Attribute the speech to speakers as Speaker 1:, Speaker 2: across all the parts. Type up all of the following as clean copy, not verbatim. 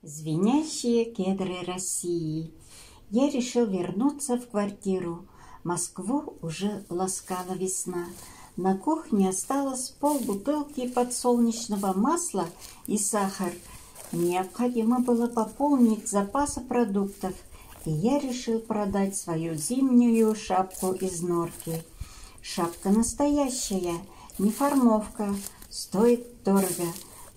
Speaker 1: Звенящие кедры России. Я решил вернуться в квартиру. Москву уже ласкала весна. На кухне осталось полбутылки подсолнечного масла и сахар. Необходимо было пополнить запасы продуктов, и я решил продать свою зимнюю шапку из норки. Шапка настоящая, не формовка, стоит дорого.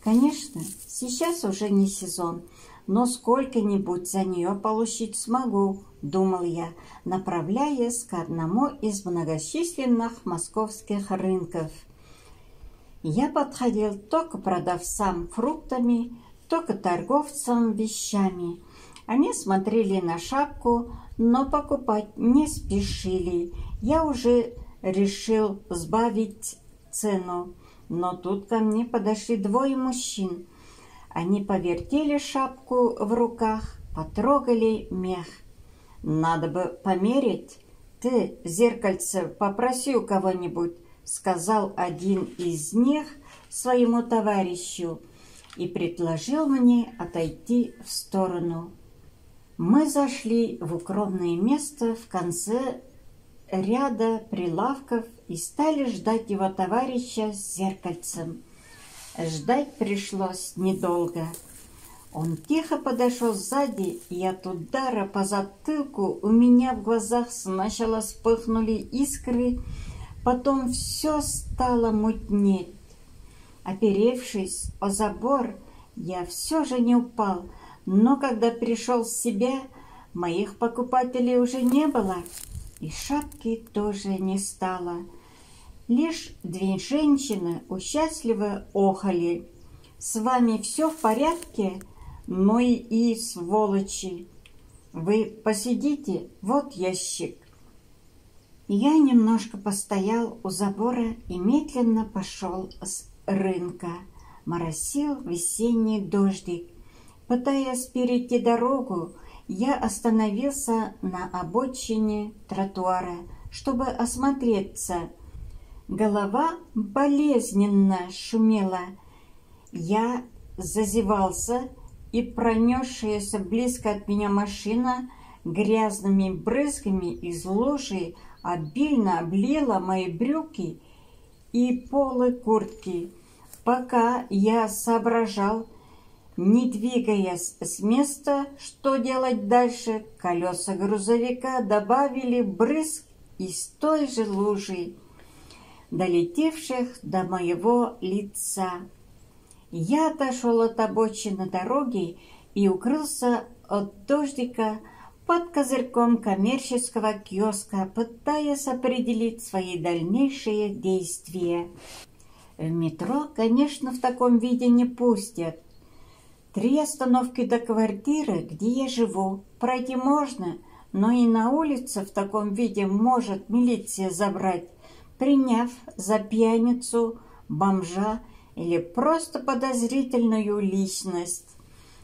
Speaker 1: Конечно, сейчас уже не сезон, но сколько-нибудь за нее получить смогу, думал я, направляясь к одному из многочисленных московских рынков. Я подходил то к продавцам фруктами, то к торговцам вещами. Они смотрели на шапку, но покупать не спешили. Я уже решил сбавить цену. Но тут ко мне подошли двое мужчин. Они повертели шапку в руках, потрогали мех. «Надо бы померить. Ты, зеркальце, попроси у кого-нибудь», — сказал один из них своему товарищу и предложил мне отойти в сторону. Мы зашли в укромное место в конце ряда прилавков и стали ждать его товарища с зеркальцем. Ждать пришлось недолго. Он тихо подошел сзади, и от удара по затылку у меня в глазах сначала вспыхнули искры, потом все стало мутнеть. Оперевшись о забор, я все же не упал, но когда пришел в себя, моих покупателей уже не было. И шапки тоже не стало. Лишь две женщины участливо охали. «С вами все в порядке? Ну и сволочи! Вы посидите, вот ящик». Я немножко постоял у забора и медленно пошел с рынка. Моросил весенний дождик. Пытаясь перейти дорогу, я остановился на обочине тротуара, чтобы осмотреться. Голова болезненно шумела. Я зазевался, и пронесшаяся близко от меня машина грязными брызгами из лужи обильно облила мои брюки и полы куртки. Пока я соображал, не двигаясь с места, что делать дальше, колеса грузовика добавили брызг из той же лужи, долетевших до моего лица. Я отошел от обочины дороги и укрылся от дождика под козырьком коммерческого киоска, пытаясь определить свои дальнейшие действия. В метро, конечно, в таком виде не пустят. 3 остановки до квартиры, где я живу, пройти можно, но и на улице в таком виде может милиция забрать, приняв за пьяницу, бомжа или просто подозрительную личность.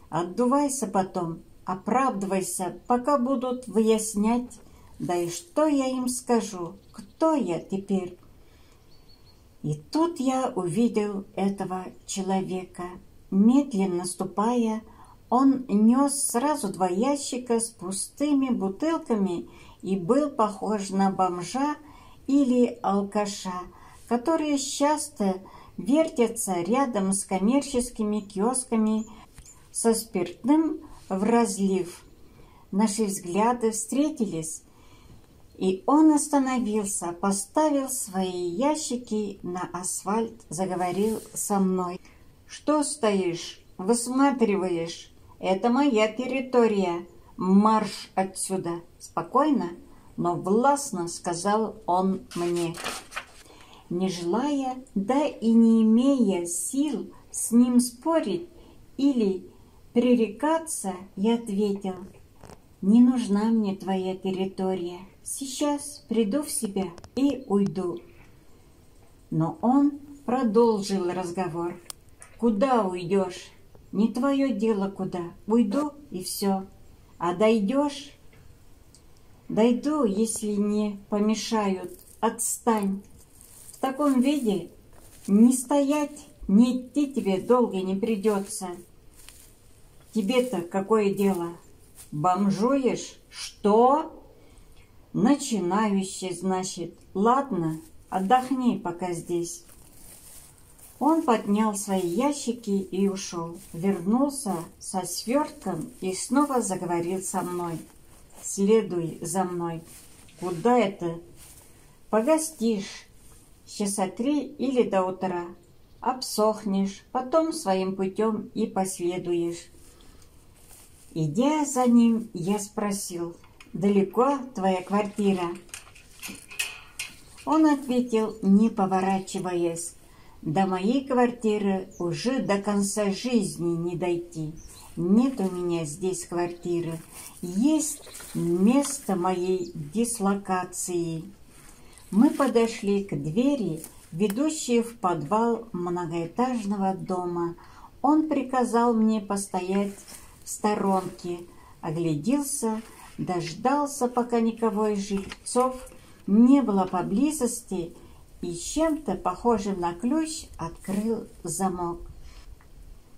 Speaker 1: Отдувайся потом, оправдывайся, пока будут выяснять, да и что я им скажу, кто я теперь. И тут я увидел этого человека. Медленно ступая, он нес сразу 2 ящика с пустыми бутылками и был похож на бомжа или алкаша, которые часто вертятся рядом с коммерческими киосками со спиртным в разлив. Наши взгляды встретились, и он остановился, поставил свои ящики на асфальт, заговорил со мной. «Что стоишь? Высматриваешь? Это моя территория. Марш отсюда!» Спокойно, но властно сказал он мне. Не желая, да и не имея сил с ним спорить или пререкаться, я ответил: «Не нужна мне твоя территория. Сейчас приду в себя и уйду». Но он продолжил разговор. «Куда уйдешь? Не твое дело куда. Уйду и все. А дойдешь?» «Дойду, если не помешают. Отстань. В таком виде не стоять, не идти тебе долго не придется». Тебе-то какое дело? Бомжуешь? Что? Начинающий, значит. Ладно, отдохни пока здесь. Он поднял свои ящики и ушел. Вернулся со свертком и снова заговорил со мной. Следуй за мной. Куда это? Погостишь. Часа 3 или до утра. Обсохнешь, потом своим путем и последуешь. Идя за ним, я спросил: далеко твоя квартира? Он ответил, не поворачиваясь: до моей квартиры уже до конца жизни не дойти. Нет у меня здесь квартиры. Есть место моей дислокации. Мы подошли к двери, ведущей в подвал многоэтажного дома. Он приказал мне постоять в сторонке, огляделся, дождался, пока никого из жильцов не было поблизости, и чем-то похожим на ключ открыл замок.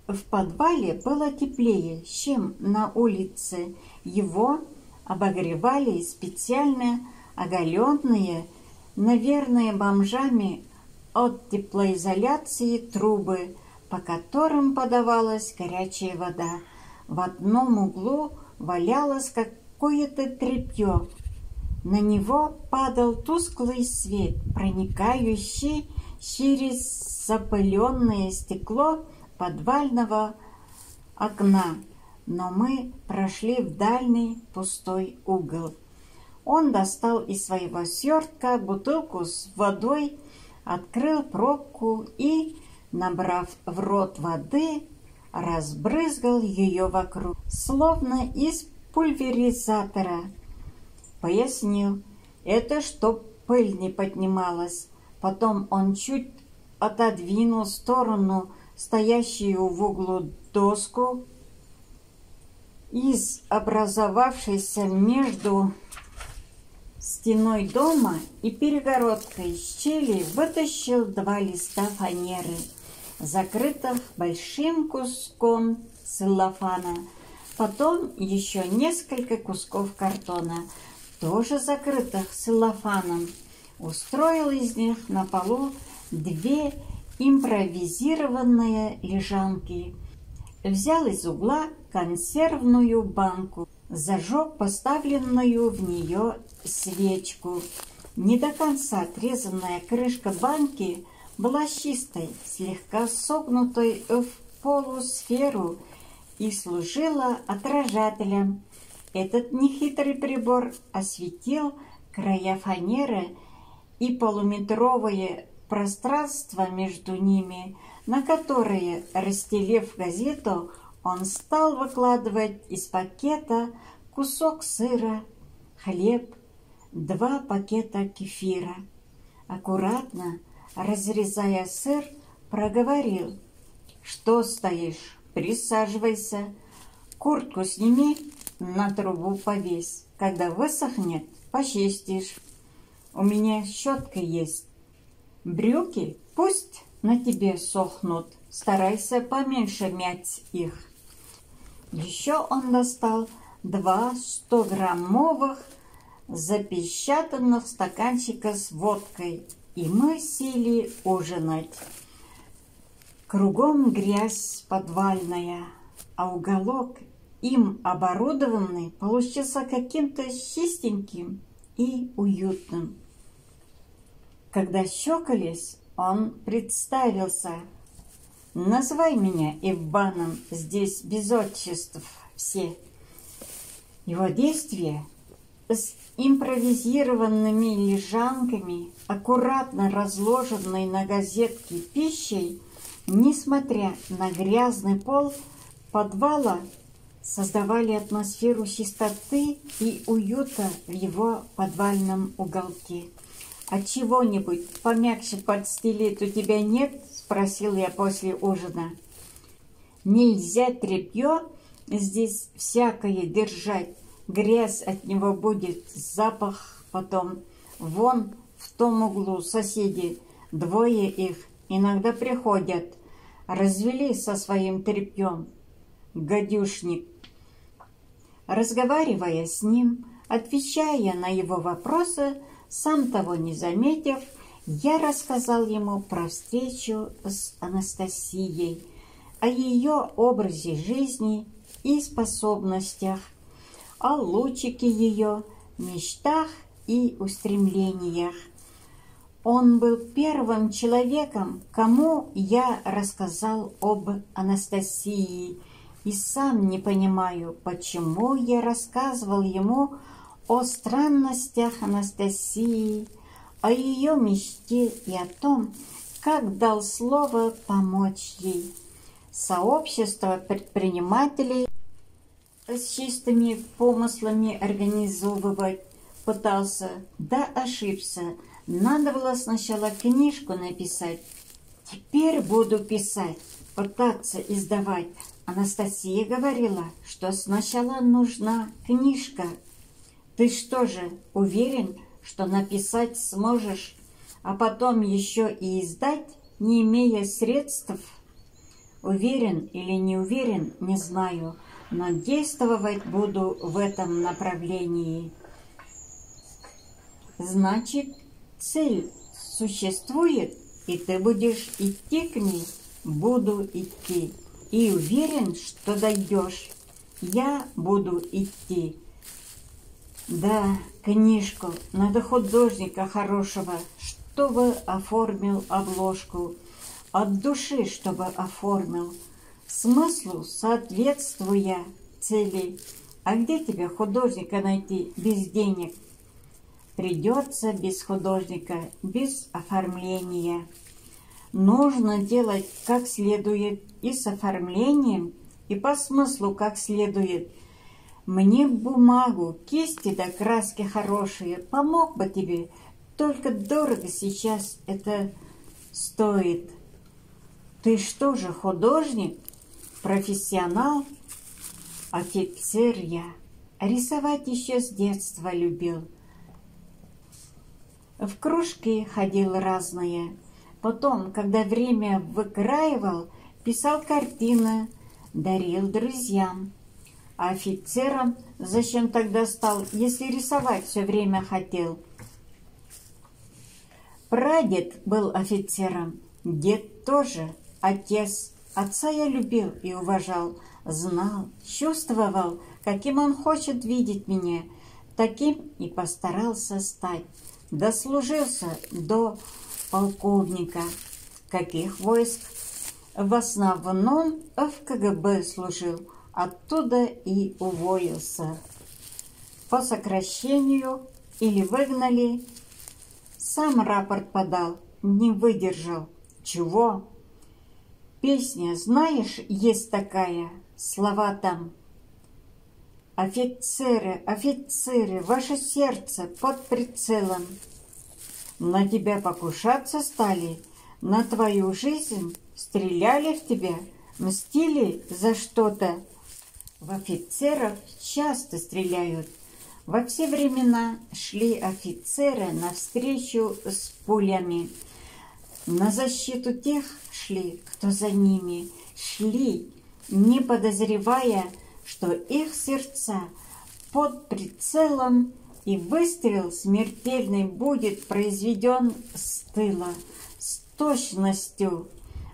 Speaker 1: В подвале было теплее, чем на улице. Его обогревали специально оголенные, наверное, бомжами от теплоизоляции трубы, по которым подавалась горячая вода. В одном углу валялось какое-то тряпье. На него падал тусклый свет, проникающий через запыленное стекло подвального окна, но мы прошли в дальний пустой угол. Он достал из своего свертка бутылку с водой, открыл пробку и, набрав в рот воды, разбрызгал ее вокруг, словно из пульверизатора. Пояснил, это чтоб пыль не поднималась. Потом он чуть отодвинул в сторону стоящую в углу доску. Из образовавшейся между стеной дома и перегородкой щели вытащил 2 листа фанеры, закрытых большим куском целлофана, потом еще несколько кусков картона, тоже закрытых целлофаном. Устроил из них на полу 2 импровизированные лежанки. Взял из угла консервную банку, зажег поставленную в нее свечку. Не до конца отрезанная крышка банки была чистой, слегка согнутой в полусферу и служила отражателем. Этот нехитрый прибор осветил края фанеры и полуметровое пространство между ними, на которые, расстелив газету, он стал выкладывать из пакета кусок сыра, хлеб, 2 пакета кефира. Аккуратно, разрезая сыр, проговорил: «Что стоишь? Присаживайся. Куртку сними, на трубу повесь. Когда высохнет, почистишь. У меня щетка есть. Брюки пусть на тебе сохнут. Старайся поменьше мять их». Еще он достал 2 100-граммовых запечатанных стаканчика с водкой, и мы сели ужинать. Кругом грязь подвальная, а уголок, им оборудованный, получился каким-то чистеньким и уютным. Когда щекались, он представился: «Называй меня Иваном, здесь без отчеств все». Его действия с импровизированными лежанками, аккуратно разложенной на газетке пищей, несмотря на грязный пол подвала, создавали атмосферу чистоты и уюта в его подвальном уголке. «А чего-нибудь помягче подстелить у тебя нет?» — спросил я после ужина. «Нельзя тряпье здесь всякое держать. Грязь от него будет, запах потом. Вон в том углу соседи, 2 их, иногда приходят. Развели со своим тряпьем. гадюшник. Разговаривая с ним, отвечая на его вопросы, сам того не заметив, я рассказал ему про встречу с Анастасией, о ее образе жизни и способностях, о лучике ее, мечтах и устремлениях. Он был первым человеком, кому я рассказал об Анастасии, и сам не понимаю, почему я рассказывал ему о странностях Анастасии, о ее мечте и о том, как дал слово помочь ей. Сообщество предпринимателей с чистыми помыслами организовывать пытался, да ошибся. Надо было сначала книжку написать. Теперь буду писать, пытаться издавать. Анастасия говорила, что сначала нужна книжка. Ты что же, уверен, что написать сможешь, а потом еще и издать, не имея средств? Уверен или не уверен, не знаю, но действовать буду в этом направлении. Значит, цель существует, и ты будешь идти к ней? Буду идти. И уверен, что дойдешь. Я буду идти. Да, книжку. Надо художника хорошего, чтобы оформил обложку. От души, чтобы оформил. Смыслу соответствуя цели. А где тебе художника найти без денег? Придется без художника, без оформления. Нужно делать как следует и с оформлением, и по смыслу как следует. Мне бумагу, кисти да краски хорошие, помог бы тебе, только дорого сейчас это стоит. Ты что же, художник? Профессионал? Офицер я. Рисовать еще с детства любил. В кружки ходил разные. Потом, когда время выкраивал, писал картины, дарил друзьям. А офицером зачем тогда стал, если рисовать все время хотел? Прадед был офицером, дед тоже, отец. Отца я любил и уважал, знал, чувствовал, каким он хочет видеть меня. Таким и постарался стать. Дослужился до полковника. Каких войск? В основном в КГБ служил, оттуда и уволился. По сокращению или выгнали. Сам рапорт подал, не выдержал. Чего? Песня, знаешь, есть такая, слова там. Офицеры, офицеры, ваше сердце под прицелом. На тебя покушаться стали, на твою жизнь стреляли в тебя, мстили за что-то. В офицеров часто стреляют. Во все времена шли офицеры навстречу с пулями. На защиту тех шли, кто за ними, шли, не подозревая, что их сердца под прицелом, и выстрел смертельный будет произведен с тыла, с точностью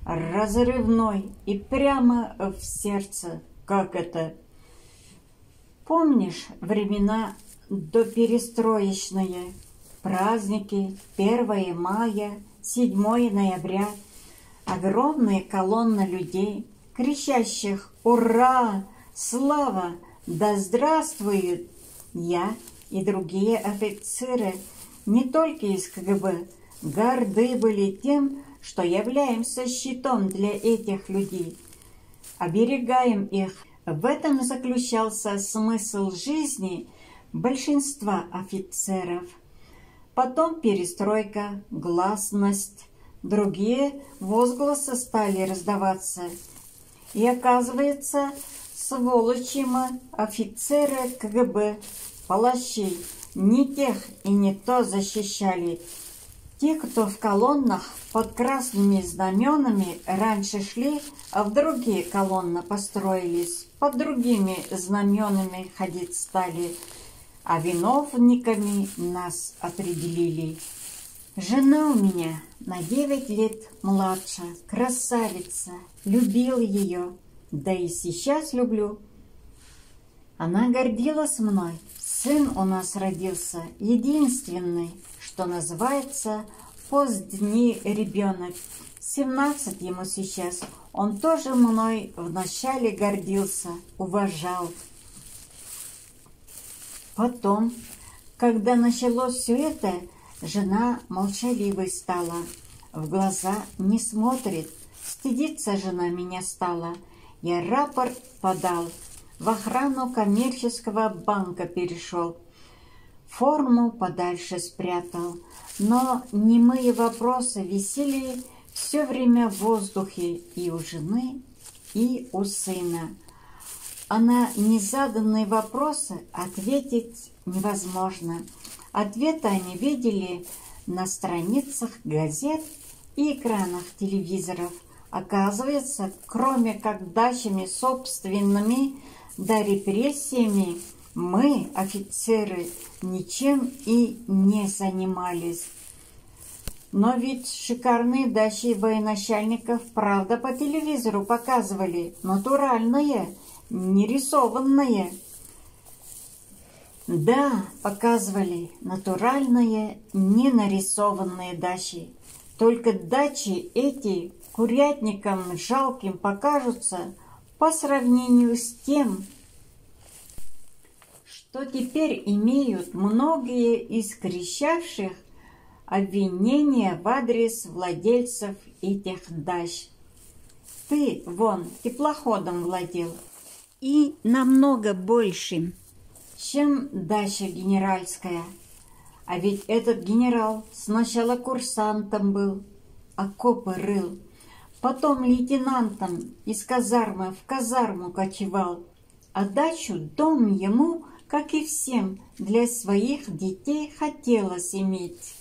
Speaker 1: разрывной и прямо в сердце. Как это? Помнишь времена доперестроечные, праздники, 1 мая, 7 ноября, огромные колонны людей, кричащих «Ура! Слава! Да здравствует!» Я и другие офицеры, не только из КГБ, горды были тем, что являемся щитом для этих людей. Оберегаем их. В этом заключался смысл жизни большинства офицеров. Потом перестройка, гласность, другие возгласы стали раздаваться. И оказывается, сволочи мы, офицеры КГБ, палачей, не тех и не то защищали. Те, кто в колоннах под красными знаменами раньше шли, а в другие колонны построились, под другими знаменами ходить стали, а виновниками нас определили. Жена у меня на 9 лет младше, красавица, любил ее, да и сейчас люблю. Она гордилась мной, сын у нас родился, единственный, что называется, поздний ребенок. 17 ему сейчас. Он тоже мной вначале гордился, уважал. Потом, когда началось все это, жена молчаливой стала, в глаза не смотрит. Стыдиться жена меня стала. Я рапорт подал, в охрану коммерческого банка перешел. Форму подальше спрятал, но немые вопросы висели все время в воздухе и у жены, и у сына. А на незаданные вопросы ответить невозможно. Ответы они видели на страницах газет и экранах телевизоров. Оказывается, кроме как дачами собственными да репрессиями, мы, офицеры, ничем и не занимались. Но ведь шикарные дачи военачальников правда по телевизору показывали, натуральные, не рисованные. Да, показывали натуральные, не нарисованные дачи. Только дачи эти курятникам жалким покажутся по сравнению с тем, что теперь имеют многие из кричавших обвинения в адрес владельцев этих дач. Ты, вон, теплоходом владел, и намного большим, чем дача генеральская. А ведь этот генерал сначала курсантом был, окопы рыл, потом лейтенантом из казармы в казарму кочевал, а дачу, дом ему, как и всем, для своих детей хотелось иметь.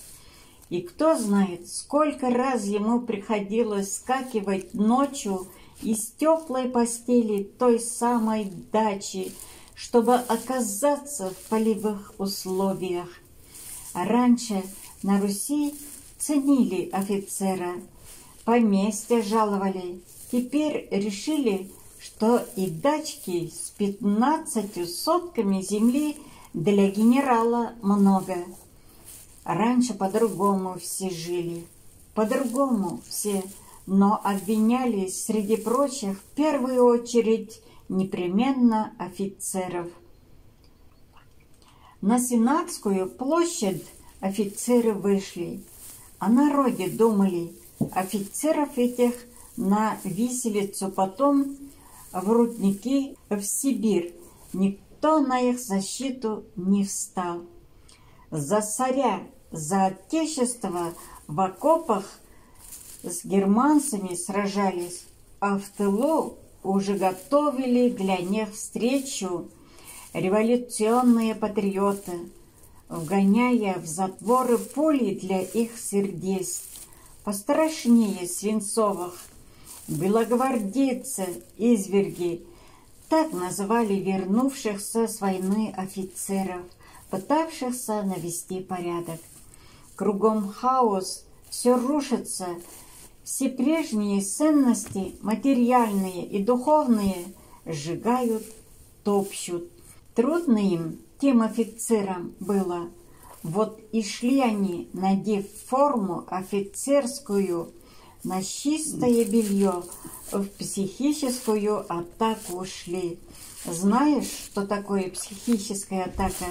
Speaker 1: И кто знает, сколько раз ему приходилось скакивать ночью из теплой постели той самой дачи, чтобы оказаться в полевых условиях. Раньше на Руси ценили офицера, поместья жаловали. Теперь решили, что и дачки с 15 сотками земли для генерала много. Раньше по-другому все жили, по-другому все, но обвинялись среди прочих в первую очередь непременно офицеров. На Сенатскую площадь офицеры вышли. О народе думали. Офицеров этих на виселицу, потом в рудники, в Сибирь. Никто на их защиту не встал. За царя, за отечество в окопах с германцами сражались, а в тылу уже готовили для них встречу революционные патриоты, вгоняя в затворы пули для их сердец, пострашнее свинцовых. Белогвардейцы, изверги, так называли вернувшихся с войны офицеров, пытавшихся навести порядок. Кругом хаос, все рушится, все прежние ценности, материальные и духовные, сжигают, топчут. Трудно им, тем офицерам, было. Вот и шли они, надев форму офицерскую, на чистое белье, в психическую атаку шли. Знаешь, что такое психическая атака?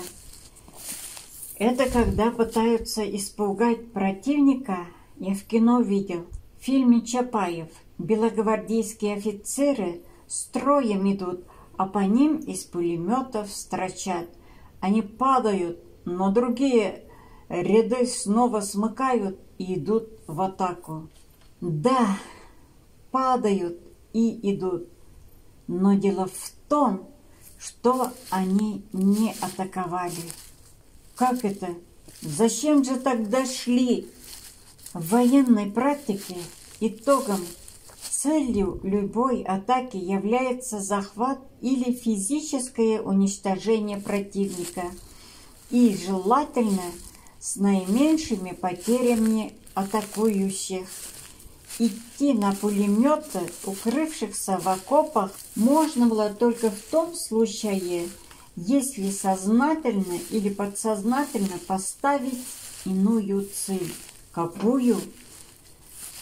Speaker 1: Это когда пытаются испугать противника. Я в кино видел, в фильме Чапаев. Белогвардейские офицеры строем идут, а по ним из пулеметов строчат. Они падают, но другие ряды снова смыкают и идут в атаку. Да, падают и идут. Но дело в том, что они не атаковали. Как это? Зачем же тогда шли? В военной практике итогом, целью любой атаки является захват или физическое уничтожение противника, и желательно с наименьшими потерями атакующих. Идти на пулеметы, укрывшихся в окопах, можно было только в том случае, если сознательно или подсознательно поставить иную цель. Какую?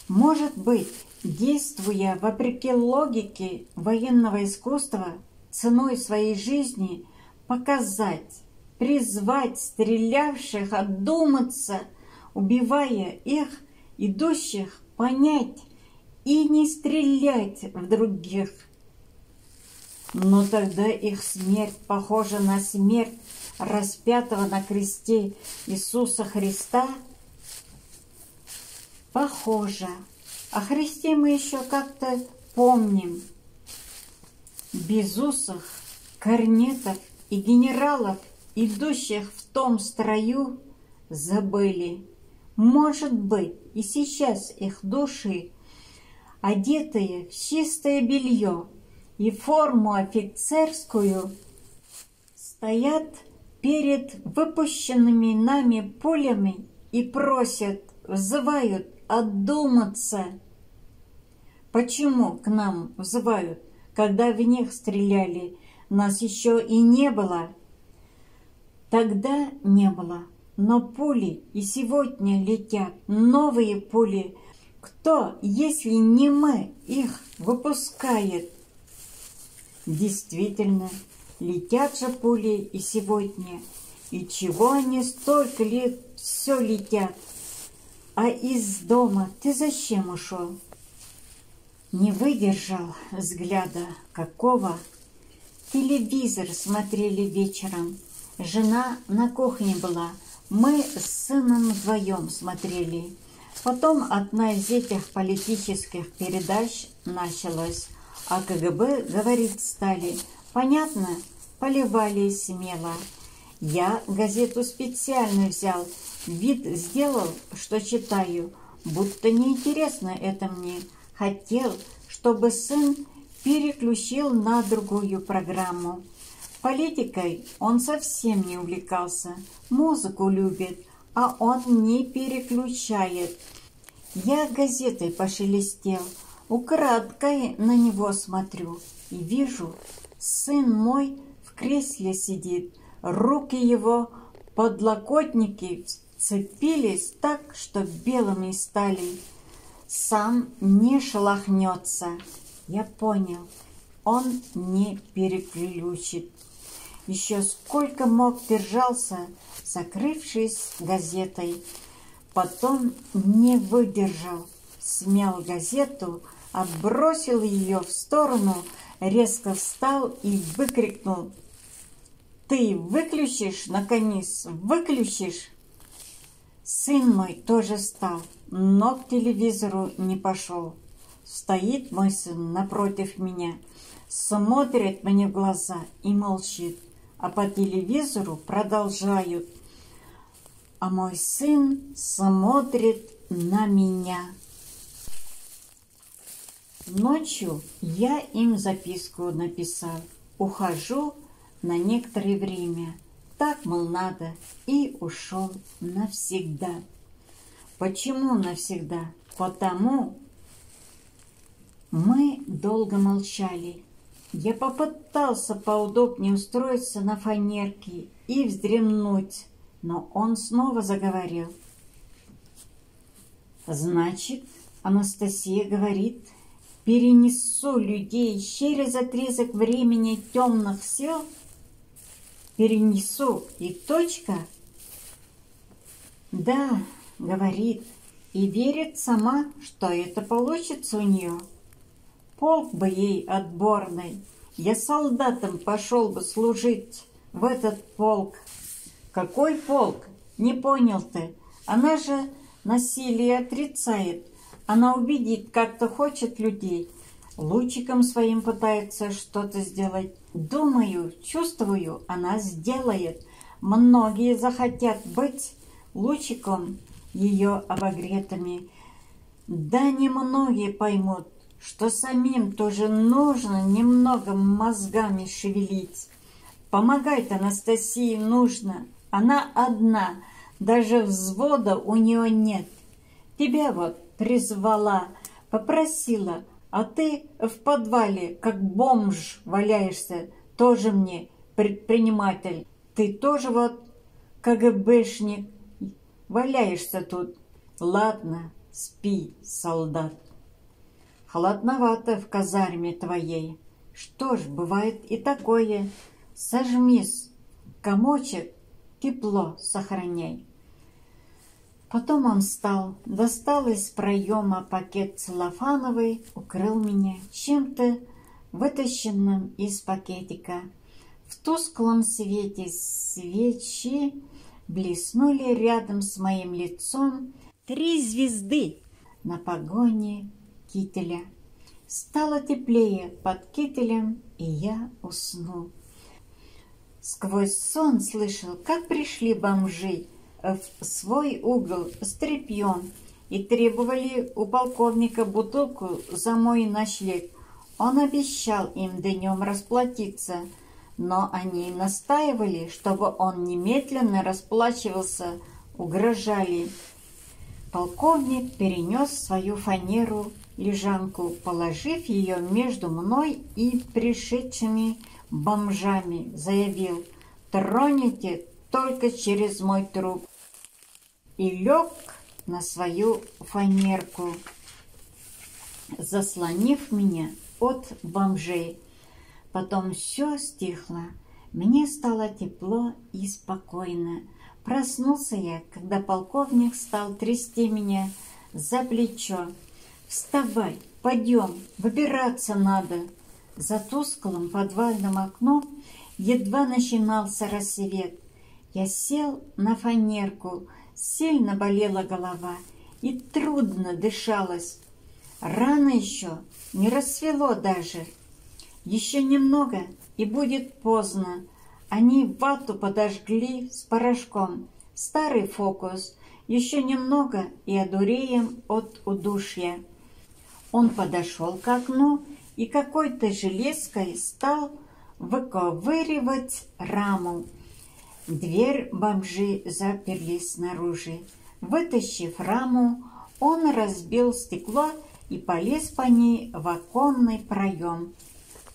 Speaker 1: Может быть, действуя вопреки логике военного искусства, ценой своей жизни показать, призвать стрелявших одуматься, убивая их, идущих, понять и не стрелять в других. Но тогда их смерть похожа на смерть распятого на кресте Иисуса Христа. Похоже. О Христе мы еще как-то помним. Безусых, корнетов и генералов, идущих в том строю, забыли. Может быть, и сейчас их души, одетые в чистое белье и форму офицерскую, стоят перед выпущенными нами пулями и просят, взывают одуматься. Почему к нам взывают, когда в них стреляли? Нас еще и не было. Тогда не было. Но пули и сегодня летят, новые пули. Кто, если не мы, их выпускает? Действительно, летят же пули и сегодня. И чего они столько лет все летят? А из дома ты зачем ушел? Не выдержал взгляда какого. Телевизор смотрели вечером. Жена на кухне была. Мы с сыном вдвоем смотрели. Потом одна из этих политических передач началась, а КГБ говорить стали. Понятно, поливали смело. Я газету специально взял, вид сделал, что читаю, будто неинтересно это мне. Хотел, чтобы сын переключил на другую программу. Политикой он совсем не увлекался, музыку любит, а он не переключает. Я газетой пошелестел, украдкой на него смотрю и вижу, сын мой в кресле сидит, руки его подлокотники вцепились так, что белыми стали. Сам не шелохнется. Я понял, он не переключит. Еще сколько мог держался, закрывшись газетой. Потом не выдержал, смял газету, отбросил ее в сторону, резко встал и выкрикнул: «Ты выключишь, наконец, выключишь?» Сын мой тоже встал, но к телевизору не пошел. Стоит мой сын напротив меня, смотрит мне в глаза и молчит, а по телевизору продолжают. А мой сын смотрит на меня. Ночью я им записку написал. Ухожу на некоторое время. Так, мол, надо. И ушел навсегда. Почему навсегда? Потому мы долго молчали. Я попытался поудобнее устроиться на фанерке и вздремнуть, но он снова заговорил. Значит, Анастасия говорит, перенесу людей через отрезок времени темных сил? Перенесу и точка? Да, говорит, и верит сама, что это получится у нее. Полк бы ей отборный, я солдатом пошел бы служить в этот полк. Какой полк? Не понял ты. Она же насилие отрицает. Она убедит, как-то хочет людей. Лучиком своим пытается что-то сделать. Думаю, чувствую, она сделает. Многие захотят быть лучиком. ее обогретыми. Да немногие поймут, что самим тоже нужно немного мозгами шевелить. Помогать Анастасии нужно, она одна, даже взвода у нее нет. Тебя вот призвала, попросила, а ты в подвале, как бомж, валяешься, тоже мне предприниматель. Ты тоже вот КГБшник, валяешься тут. Ладно, спи, солдат. Холодновато в казарме твоей. Что ж, бывает и такое. Сожмись, комочек, тепло сохраняй. Потом он встал, достал из проема пакет целлофановый, укрыл меня чем-то вытащенным из пакетика. В тусклом свете свечи блеснули рядом с моим лицом 3 звезды на погоне кителя. Стало теплее под кителем, и я уснул. Сквозь сон слышал, как пришли бомжи в свой угол с тряпьем и требовали у полковника бутылку за мой ночлег. Он обещал им днем расплатиться, но они настаивали, чтобы он немедленно расплачивался, угрожали. Полковник перенес свою фанеру-лежанку, положив ее между мной и пришедшими бомжами, заявил: «Троните только через мой труп», и лег на свою фанерку, заслонив меня от бомжей. Потом все стихло, мне стало тепло и спокойно. Проснулся я, когда полковник стал трясти меня за плечо. «Вставай, пойдем, выбираться надо». За тусклым подвальным окном едва начинался рассвет. Я сел на фанерку, сильно болела голова и трудно дышалось. Рано еще, не рассвело даже. Еще немного, и будет поздно. Они вату подожгли с порошком. Старый фокус. Еще немного, и одуреем от удушья. Он подошел к окну и какой-то железкой стал выковыривать раму. Дверь бомжи заперли снаружи. Вытащив раму, он разбил стекло и полез по ней в оконный проем.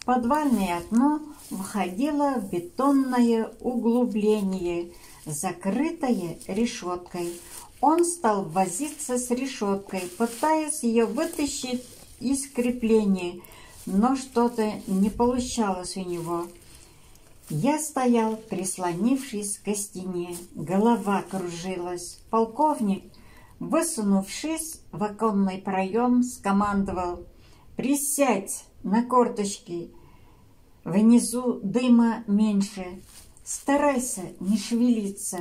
Speaker 1: Подвальное окно входило в бетонное углубление, закрытое решеткой. Он стал возиться с решеткой, пытаясь ее вытащить из крепления, но что-то не получалось у него. Я стоял, прислонившись к стене, голова кружилась. Полковник, высунувшись в оконный проем, скомандовал: «Присядь на корточки, внизу дыма меньше, старайся не шевелиться,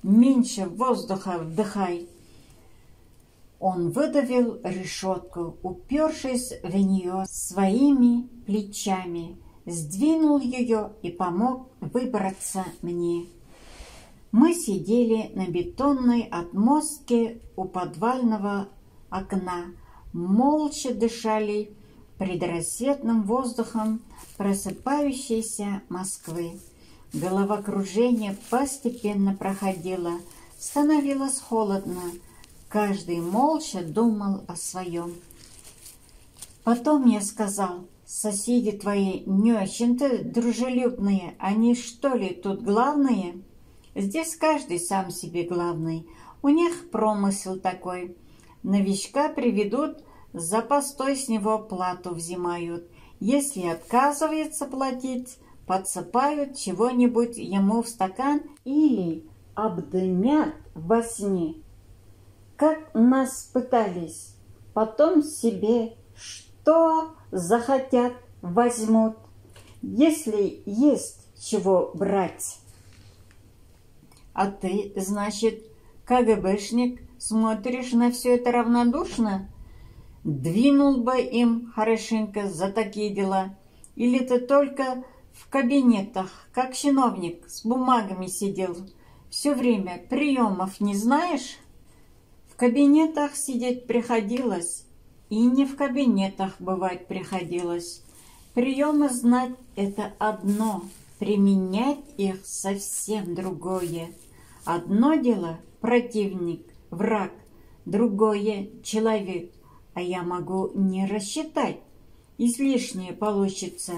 Speaker 1: меньше воздуха вдыхай». Он выдавил решетку, упершись в нее своими плечами, сдвинул ее и помог выбраться мне. Мы сидели на бетонной отмостке у подвального окна, молча дышали предрассветным воздухом просыпающейся Москвы. Головокружение постепенно проходило, становилось холодно. Каждый молча думал о своем. Потом я сказал: «Соседи твои не очень-то дружелюбные, они что ли тут главные?» «Здесь каждый сам себе главный, у них промысел такой. Новичка приведут, за постой с него плату взимают. Если отказывается платить, подсыпают чего-нибудь ему в стакан или обдымят во сне. Как нас пытались, потом себе что захотят возьмут, если есть чего брать». «А ты, значит, КГБшник, смотришь на все это равнодушно? Двинул бы им хорошенько за такие дела. Или ты только в кабинетах, как чиновник, с бумагами сидел? Все время приемов не знаешь?» кабинетах сидеть приходилось, и не в кабинетах бывать приходилось. Приемы знать — это одно, применять их совсем другое. Одно дело — противник, враг, другое — человек, а я могу не рассчитать, излишнее получится.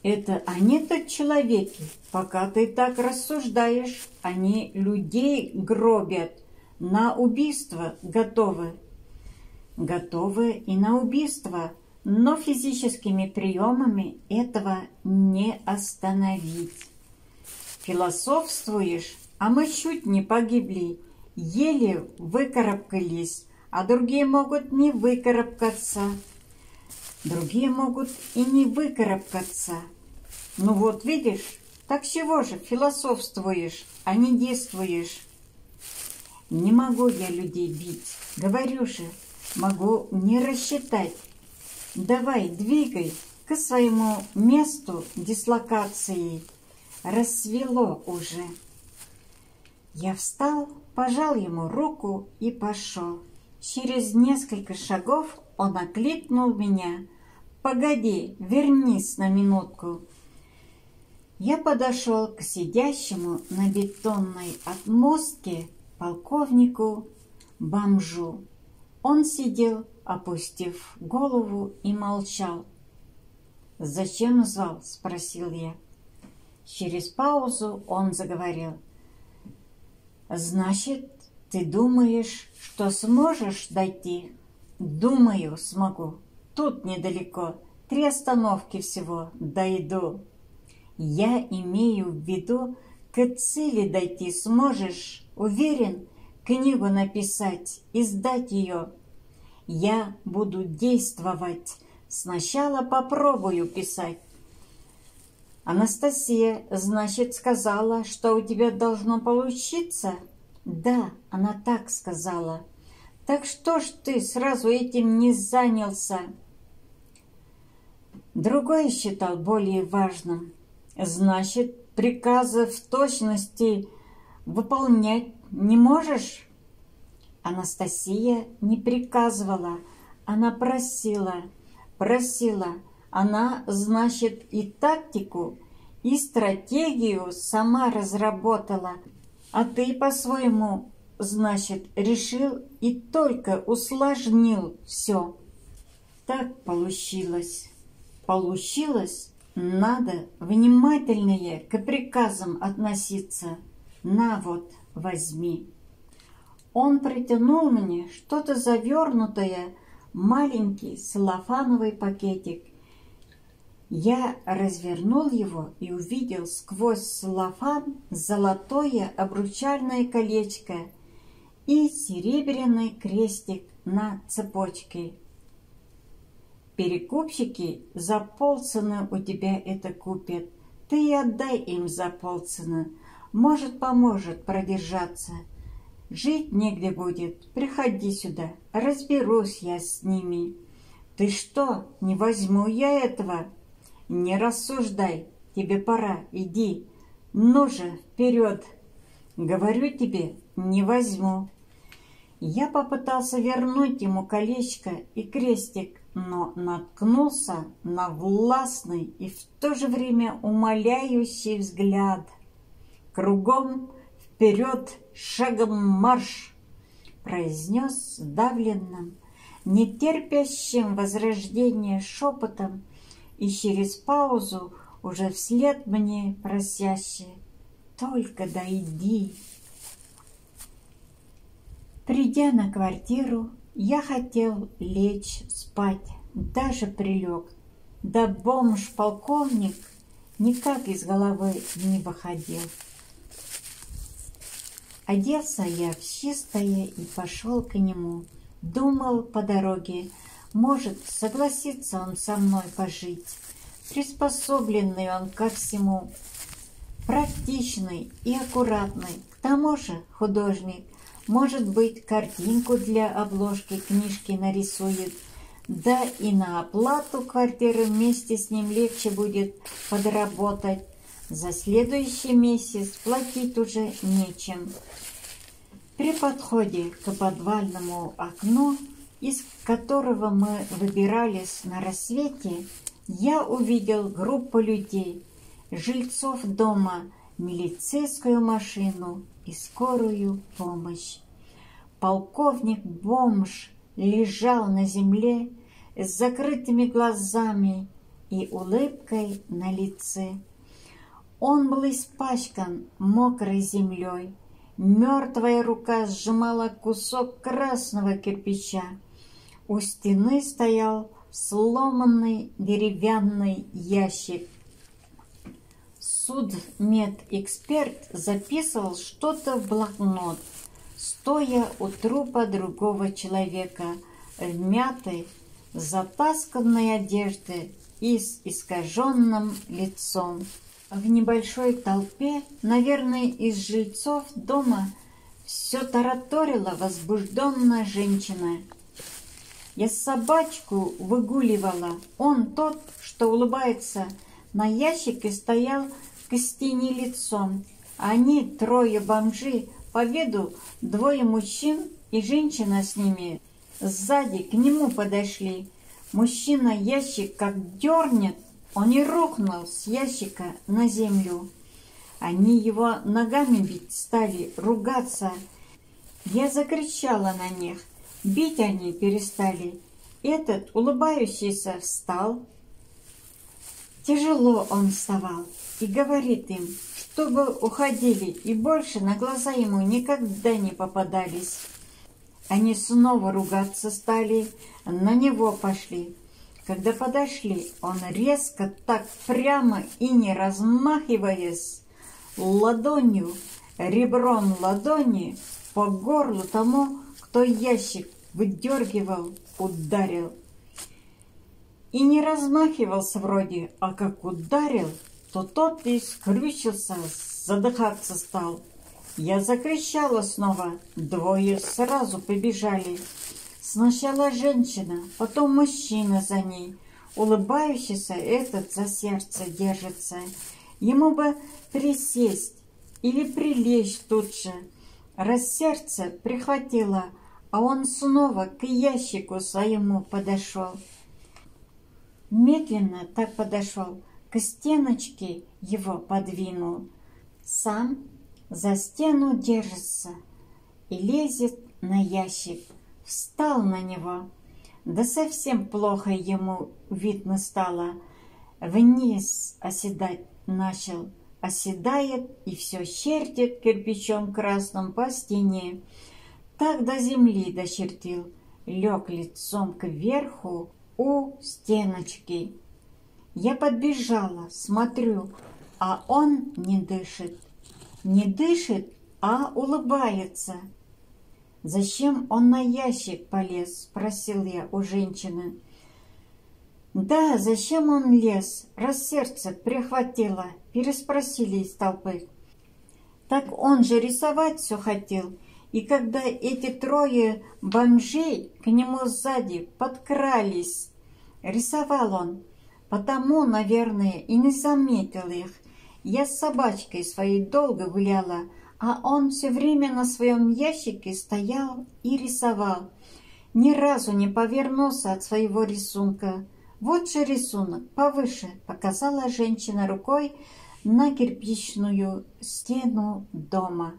Speaker 1: Это они-то человеки, пока ты так рассуждаешь, они людей гробят, на убийство готовы. Готовы и на убийство, но физическими приемами этого не остановить. Философствуешь, а мы чуть не погибли, еле выкарабкались, а другие могут не выкарабкаться. Другие могут и не выкарабкаться. Ну вот видишь, так чего же философствуешь, а не действуешь? Не могу я людей бить, говорю же, могу не рассчитать. Давай, двигай к своему месту дислокации. Рассвело уже. Я встал, пожал ему руку и пошел. Через несколько шагов он окликнул меня. «Погоди, вернись на минутку». Я подошел к сидящему на бетонной отмостке полковнику-бомжу. Он сидел, опустив голову, и молчал. «Зачем звал?» – спросил я. Через паузу он заговорил. «Значит, ты думаешь, что сможешь дойти?» «Думаю, смогу. Тут недалеко. 3 остановки всего. Дойду». «Я имею в виду, к цели дойти сможешь? Уверен? Книгу написать, издать ее?» «Я буду действовать. Сначала попробую писать». «Анастасия, значит, сказала, что у тебя должно получиться?» «Да, она так сказала». «Так что ж ты сразу этим не занялся?» Другой считал более важным. «Значит, приказы в точности выполнять не можешь?» Анастасия не приказывала, она просила. Она, значит, и тактику, и стратегию сама разработала, а ты по-своему, значит, решил и только усложнил все. Так получилось. Надо внимательнее к приказам относиться. На вот, возьми. Он протянул мне что-то завернутое, маленький целлофановый пакетик. Я развернул его и увидел сквозь целлофан золотое обручальное колечко и серебряный крестик на цепочке. «Перекупщики за полцены у тебя это купят. Ты и отдай им за полцены. Может, поможет продержаться. Жить негде будет. Приходи сюда. Разберусь я с ними». «Ты что, не возьму я этого?» «Не рассуждай. Тебе пора. Иди. Ну же, вперед. Говорю тебе, не возьму». Я попытался вернуть ему колечко и крестик, но наткнулся на властный и в то же время умоляющий взгляд. «Кругом вперед, шагом марш!» произнес сдавленным, нетерпящим возрождения шепотом и через паузу уже вслед мне просяще: «Только дойди». Придя на квартиру, я хотел лечь спать, даже прилег. Да бомж-полковник никак из головы не выходил. Оделся я в чистое и пошел к нему. Думал по дороге, может, согласится он со мной пожить. Приспособленный он ко всему, практичный и аккуратный, к тому же художник. Может быть, картинку для обложки книжки нарисует, да и на оплату квартиры вместе с ним легче будет подработать. За следующий месяц платить уже нечем. При подходе к подвальному окну, из которого мы выбирались на рассвете, я увидел группу людей, жильцов дома, милицейскую машину и скорую помощь. Полковник-бомж лежал на земле с закрытыми глазами и улыбкой на лице. Он был испачкан мокрой землей. Мертвая рука сжимала кусок красного кирпича. У стены стоял сломанный деревянный ящик. Судмедэксперт записывал что-то в блокнот, стоя у трупа другого человека, в мятой, затасканной одежде и с искаженным лицом. В небольшой толпе, наверное, из жильцов дома, все тараторила возбужденная женщина. Я собачку выгуливала. Он, тот, что улыбается, на ящике стоял к стене лицом. Они, трое бомжи, по виду двое мужчин и женщина с ними, сзади к нему подошли. Мужчина ящик как дернет, он и рухнул с ящика на землю. Они его ногами бить стали, ругаться. Я закричала на них. Бить они перестали. Этот, улыбающийся, встал. Тяжело он вставал и говорит им, чтобы уходили, и больше на глаза ему никогда не попадались. Они снова ругаться стали, на него пошли. Когда подошли, он резко, так прямо и не размахиваясь, ладонью, ребром ладони по горлу тому, кто ящик выдергивал, ударил. И не размахивался вроде, а как ударил, то тот и скрючился, задыхаться стал. Я закричала снова, двое сразу побежали. Сначала женщина, потом мужчина за ней. Улыбающийся этот за сердце держится. Ему бы присесть или прилечь тут же. Раз сердце прихватило, а он снова к ящику своему подошел. Медленно так подошел, к стеночке его подвинул. Сам за стену держится и лезет на ящик. Встал на него. Да совсем плохо ему видно стало. Вниз оседать начал. Оседает и все чертит кирпичом красным по стене. Так до земли дочертил. Лег лицом кверху у стеночки. Я подбежала, смотрю, а он не дышит. Не дышит, а улыбается. «Зачем он на ящик полез?» – спросил я у женщины. «Да, зачем он лез? Раз сердце прихватило», – переспросили из толпы. «Так он же рисовать все хотел, и когда эти трое бомжей к нему сзади подкрались, рисовал он, потому, наверное, и не заметил их. Я с собачкой своей долго гуляла, а он все время на своем ящике стоял и рисовал. Ни разу не повернулся от своего рисунка. Вот же рисунок, повыше, показала женщина рукой на кирпичную стену дома.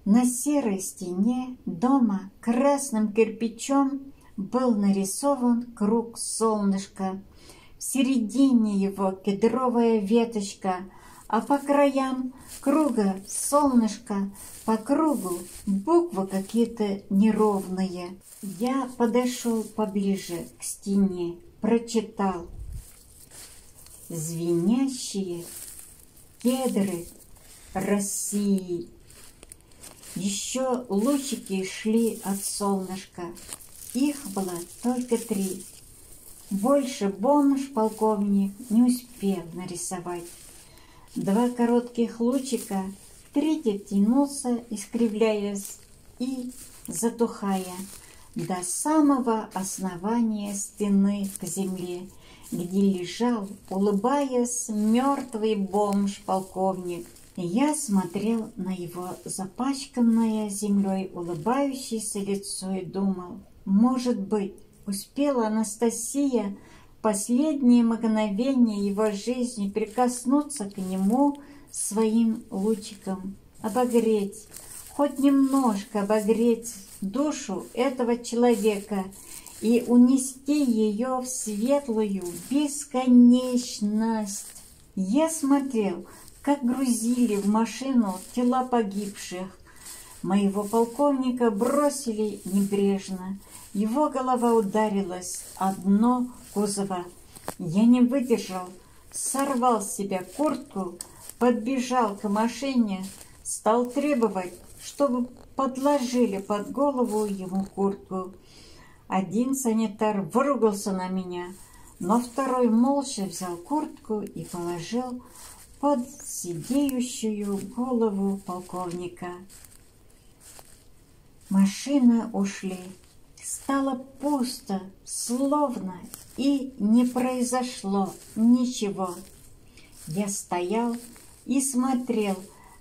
Speaker 1: На серой стене дома красным кирпичом был нарисован круг солнышка. В середине его кедровая веточка, а по краям круга солнышко, по кругу буквы какие-то неровные. Я подошел поближе к стене, прочитал. Звенящие кедры России. Еще лучики шли от солнышка. Их было только 3. Больше бомж-полковник не успел нарисовать. 2 коротких лучика, третий тянулся, искривляясь и затухая до самого основания стены к земле, где лежал, улыбаясь, мертвый бомж-полковник. Я смотрел на его запачканное землей улыбающееся лицо и думал, может быть, успела Анастасия в последние мгновения его жизни прикоснуться к нему своим лучиком, обогреть, хоть немножко обогреть душу этого человека и унести ее в светлую бесконечность. Я смотрел, как грузили в машину тела погибших. Моего полковника бросили небрежно. Его голова ударилась о дно кузова. Я не выдержал, сорвал с себя куртку, подбежал к машине, стал требовать, чтобы подложили под голову ему куртку. Один санитар выругался на меня, но второй молча взял куртку и положил под сидеющую голову полковника. Машины ушли. Стало пусто, словно и не произошло ничего. Я стоял и смотрел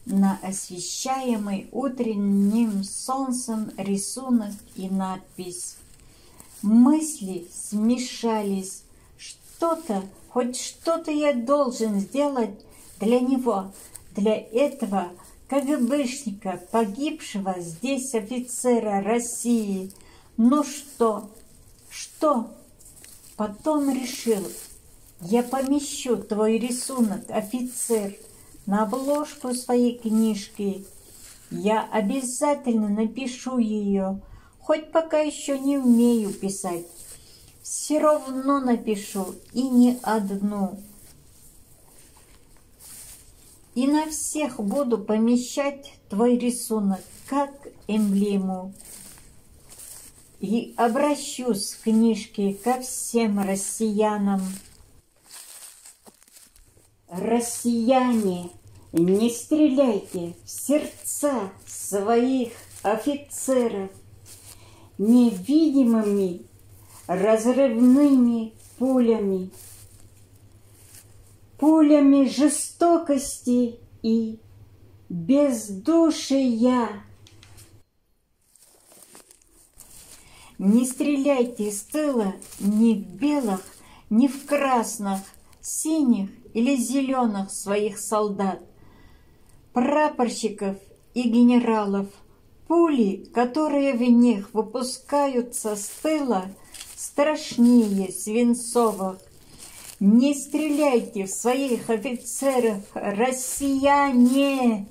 Speaker 1: на освещаемый утренним солнцем рисунок и надпись. Мысли смешались. Хоть что-то я должен сделать для него, для этого КГБшника, погибшего здесь офицера России. Ну что? Потом решил, я помещу твой рисунок, офицер, на обложку своей книжки. Я обязательно напишу ее, хоть пока еще не умею писать. Все равно напишу, и не одну. И на всех буду помещать твой рисунок, как эмблему. И обращусь в книжке ко всем россиянам. Россияне, не стреляйте в сердца своих офицеров невидимыми разрывными пулями, пулями жестокости и бездушия. Не стреляйте с тыла ни в белых, ни в красных, синих или зеленых своих солдат, прапорщиков и генералов. Пули, которые в них выпускаются с тыла, страшнее свинцовых. Не стреляйте в своих офицеров, россияне!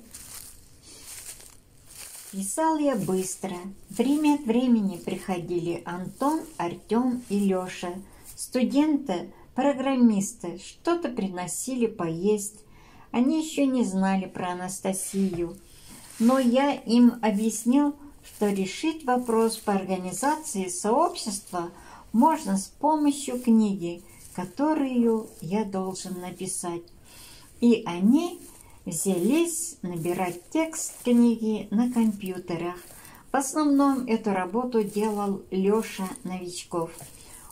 Speaker 1: Писал я быстро. Время от времени приходили Антон, Артем и Леша. Студенты, программисты, что-то приносили поесть. Они еще не знали про Анастасию. Но я им объяснил, что решить вопрос по организации сообщества можно с помощью книги, которую я должен написать. И они взялись набирать текст книги на компьютерах. В основном эту работу делал Леша Новичков.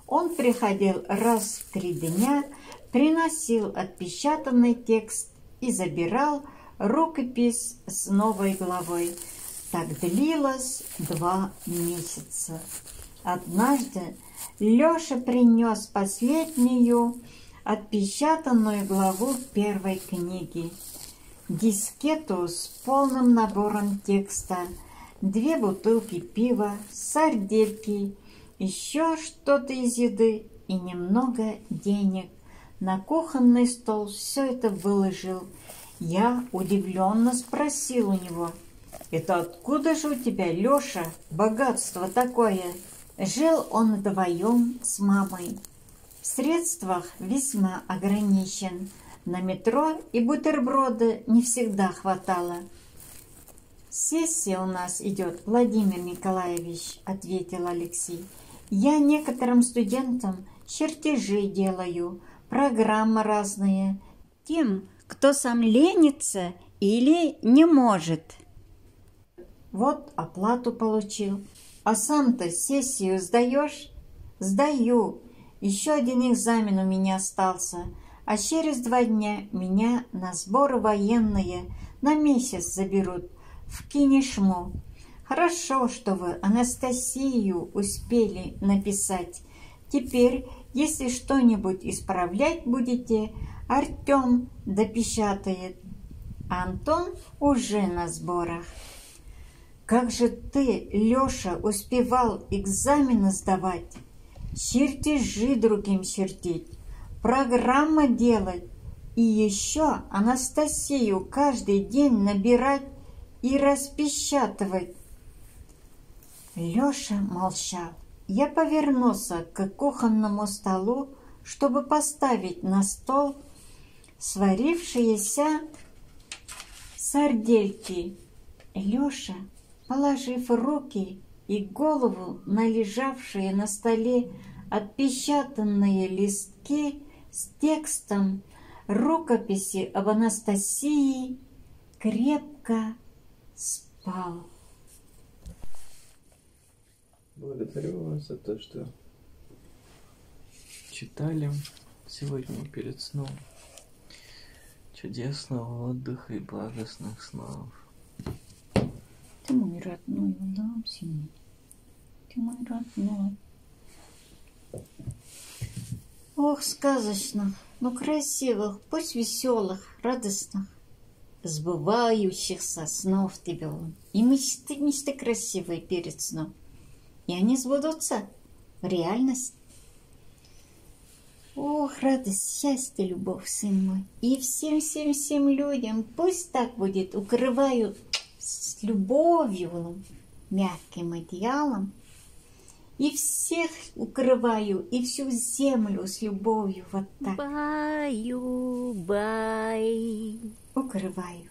Speaker 1: Он приходил раз в 3 дня, приносил отпечатанный текст и забирал рукопись с новой главой. Так длилось 2 месяца. Однажды Леша принес последнюю отпечатанную главу первой книги. Дискету с полным набором текста, 2 бутылки пива, сардельки, еще что-то из еды и немного денег. На кухонный стол все это выложил. Я удивленно спросил у него: «Это откуда же у тебя, Леша, богатство такое?» Жил он вдвоем с мамой. В средствах весьма ограничен. На метро и бутерброды не всегда хватало. «Сессия у нас идет, Владимир Николаевич», — ответил Алексей. «Я некоторым студентам чертежи делаю, программы разные. Тем, кто сам ленится или не может. Вот оплату получил. А сам-то сессию сдаешь?» «Сдаю. Еще один экзамен у меня остался. А через 2 дня меня на сборы военные на месяц заберут в Кинешму. Хорошо, что вы Анастасию успели написать. Теперь, если что-нибудь исправлять будете, Артем допечатает. Антон уже на сборах. Как же ты, Леша, успевал экзамены сдавать, чертежи другим чертить, программы делать и еще Анастасию каждый день набирать и распечатывать? Леша молчал. Я повернулся к кухонному столу, чтобы поставить на стол сварившиеся сардельки. Леша, положив руки и голову на лежавшие на столе отпечатанные листки с текстом рукописи об Анастасии, крепко спал.
Speaker 2: Благодарю вас за то, что читали сегодня перед сном. Чудесного отдыха и благостных снов.
Speaker 1: Ты мой родной, Ламсин. Ты мой родной. Ох, сказочно, но красивых, пусть веселых, радостных, сбывающихся снов тебе он. И мечты красивые перед сном. И они сбудутся в реальность. Ох, радость, счастье, любовь, сын мой. И всем людям пусть так будет, укрываю с любовью, мягким одеялом. И всех укрываю, и всю землю с любовью вот так.
Speaker 3: Баю-бай.
Speaker 1: Укрываю.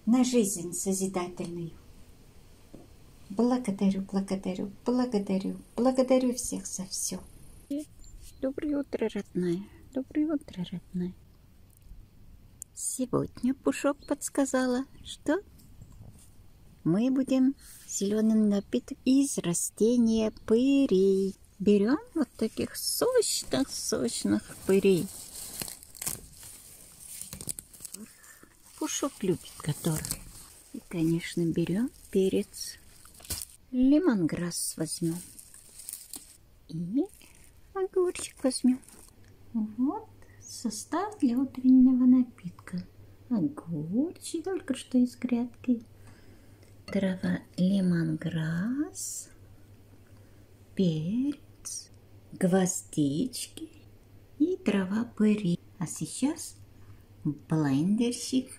Speaker 1: На жизнь созидательную. Благодарю всех за все.
Speaker 3: Доброе утро, родная. Доброе утро, родная. Сегодня Пушок подсказала, что мы будем зеленый напиток из растения пырей. Берем вот таких сочных пырей. Пушок любит которых. И, конечно, берем перец. Лемонграсс возьмем. И огурчик возьмем. Вот состав для утреннего напитка. Огурчик только что из грядки. Трава лемонграсс. Перец. Гвоздички. И трава пыри. А сейчас блендерщик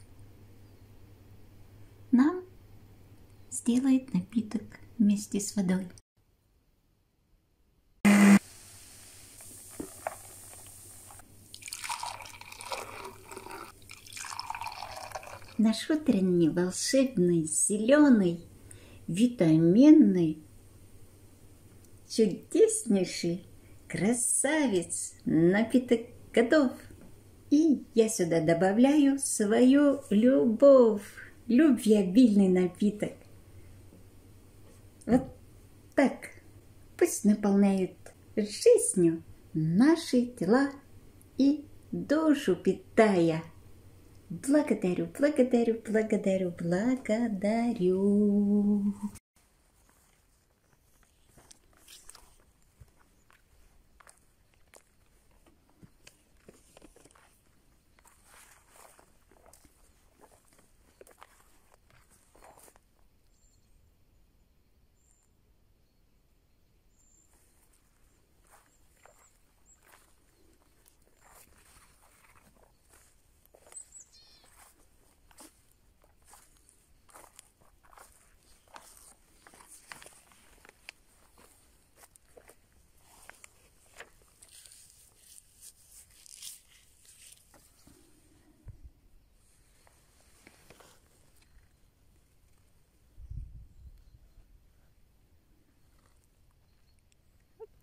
Speaker 3: нам сделает напиток вместе с водой. Наш утренний волшебный, зеленый, витаминный, чудеснейший красавец напиток готов. И я сюда добавляю свою любовь, любвеобильный напиток. Вот так пусть наполняют жизнью наши тела и душу питая. Благодарю.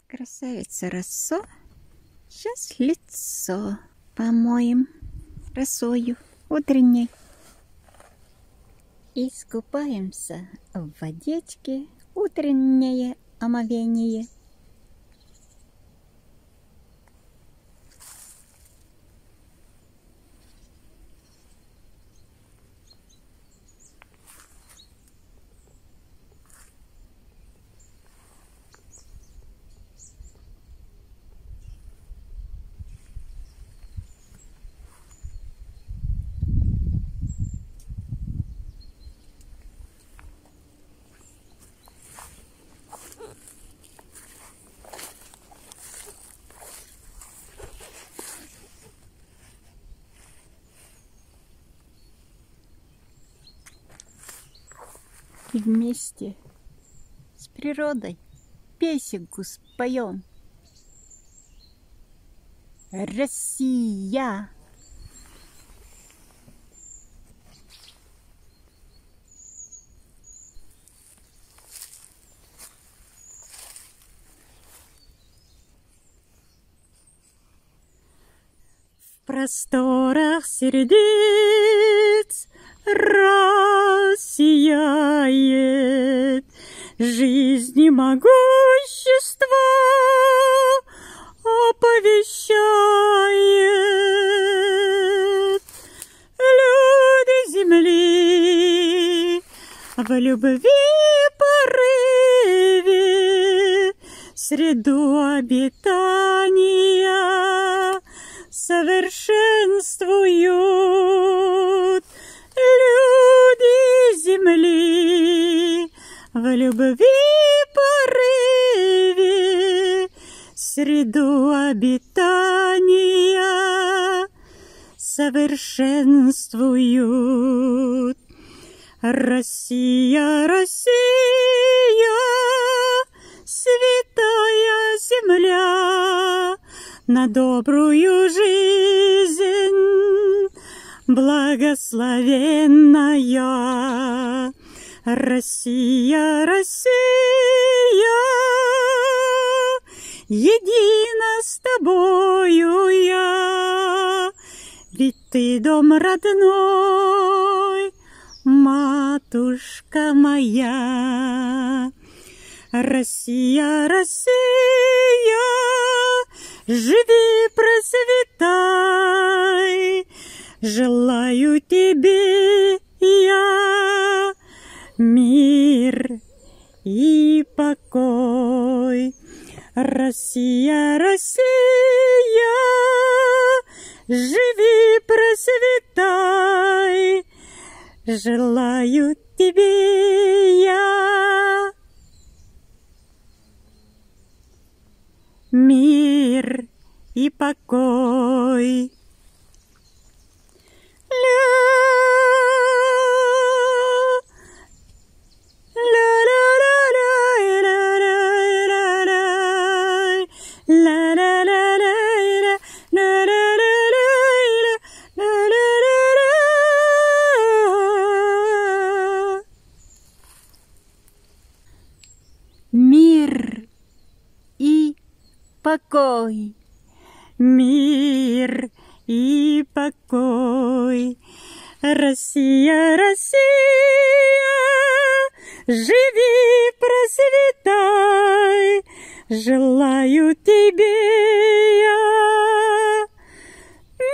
Speaker 3: Красавица Россо. Сейчас лицо помоем росою утренней. Искупаемся в водичке. Утреннее омовение. и вместе с природой песенку споем. Россия! В просторах сердец рассияет жизни могущество, оповещает. Люди земли в любви порыве среду обитания совершенствуют. Люди земли в любви порыве среду обитания совершенствуют. Россия, Россия, святая земля, на добрую жизнь благословенная. Россия, Россия, едина с тобою я, ведь ты дом родной, матушка моя. Россия, Россия, живи, процветай, желаю тебе я мир и покой. Россия, Россия, живи, процветай, желаю тебе я мир и покой. Мир и покой, мир и покой. Россия, Россия, живи, процветай, желаю тебе я мир.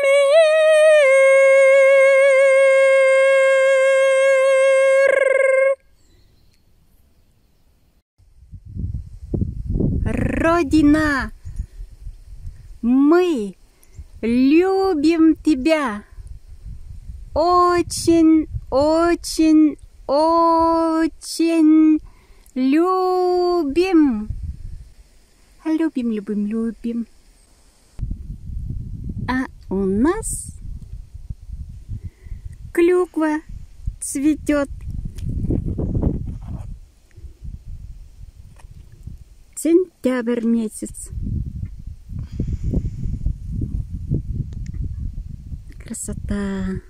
Speaker 3: Родина, мы любим тебя. Очень, очень, очень любим. Любим, любим, любим. А у нас клюква цветет. Сентябрь месяц. Красота.